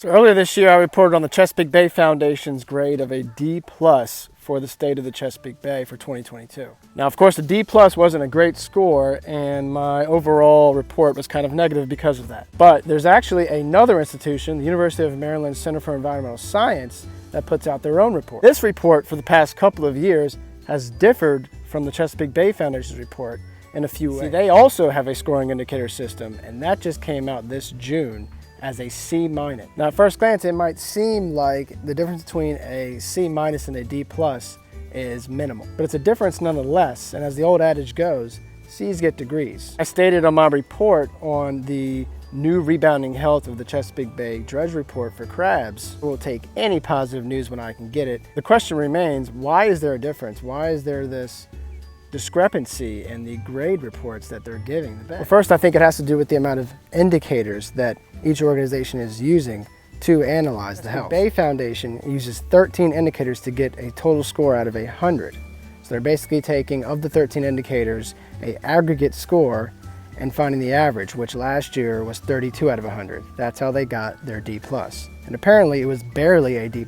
So earlier this year, I reported on the Chesapeake Bay Foundation's grade of a D+ for the state of the Chesapeake Bay for 2022. Now, of course, the D+ wasn't a great score, and my overall report was kind of negative because of that. But there's actually another institution, the University of Maryland Center for Environmental Science, that puts out their own report. This report for the past couple of years has differed from the Chesapeake Bay Foundation's report in a few ways. See, they also have a scoring indicator system, and that just came out this June as a C-. Now at first glance, it might seem like the difference between a C- and a D+ is minimal, but it's a difference nonetheless, and as the old adage goes, C's get degrees. I stated on my report on the new rebounding health of the Chesapeake Bay dredge report for crabs. We'll take any positive news when I can get it. The question remains, why is there a difference? Why is there this discrepancy in the grade reports that they're giving the bay? Well, first, I think it has to do with the amount of indicators that each organization is using to analyze the health. The Bay Foundation uses 13 indicators to get a total score out of 100. So they're basically taking, of the 13 indicators, an aggregate score and finding the average, which last year was 32 out of 100. That's how they got their D+. And apparently it was barely a D+,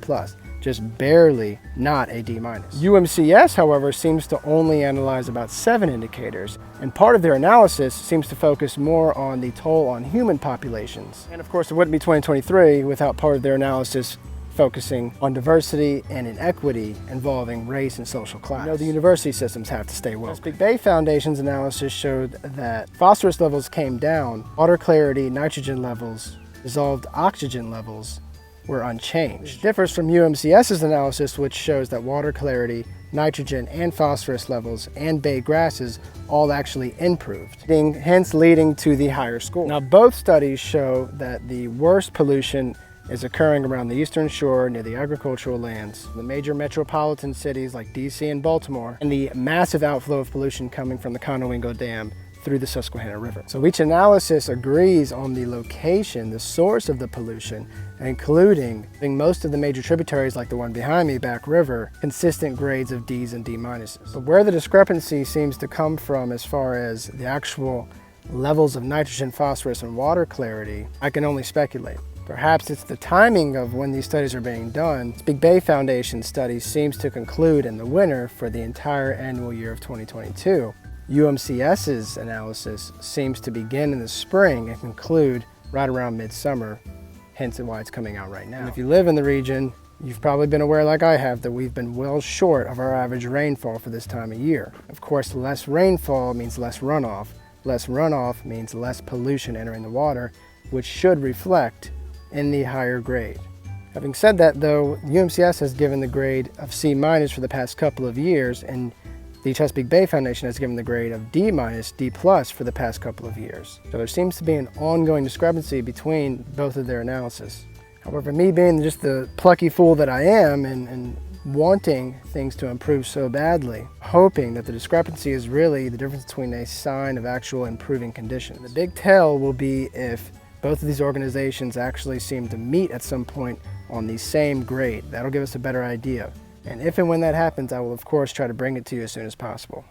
just barely not a D-. UMCS, however, seems to only analyze about 7 indicators, and part of their analysis seems to focus more on the toll on human populations. And of course, it wouldn't be 2023 without part of their analysis focusing on diversity and inequity involving race and social class. You know, the university systems have to stay woke. Chesapeake Bay Foundation's analysis showed that phosphorus levels came down, water clarity, nitrogen levels, dissolved oxygen levels were unchanged. It differs from UMCS's analysis, which shows that water clarity, nitrogen, and phosphorus levels and bay grasses all actually improved, hence leading to the higher score. Now, both studies show that the worst pollution is occurring around the eastern shore near the agricultural lands, the major metropolitan cities like DC and Baltimore, and the massive outflow of pollution coming from the Conowingo Dam through the Susquehanna River. So each analysis agrees on the location, the source of the pollution, including most of the major tributaries like the one behind me, Back River, consistent grades of Ds and D-. But where the discrepancy seems to come from as far as the actual levels of nitrogen, phosphorus, and water clarity, I can only speculate. Perhaps it's the timing of when these studies are being done. Chesapeake Bay Foundation study seems to conclude in the winter for the entire annual year of 2022. UMCS's analysis seems to begin in the spring and conclude right around midsummer, hence why it's coming out right now. And if you live in the region, you've probably been aware, like I have, that we've been well short of our average rainfall for this time of year. Of course, less rainfall means less runoff. Less runoff means less pollution entering the water, which should reflect in the higher grade. Having said that, though, UMCS has given the grade of C- for the past couple of years, and the Chesapeake Bay Foundation has given the grade of D-, D+ for the past couple of years. So there seems to be an ongoing discrepancy between both of their analysis. However, me being just the plucky fool that I am and wanting things to improve so badly, hoping that the discrepancy is really the difference between a sign of actual improving conditions. The big tell will be if both of these organizations actually seem to meet at some point on the same grade. That'll give us a better idea. And if and when that happens, I will of course try to bring it to you as soon as possible.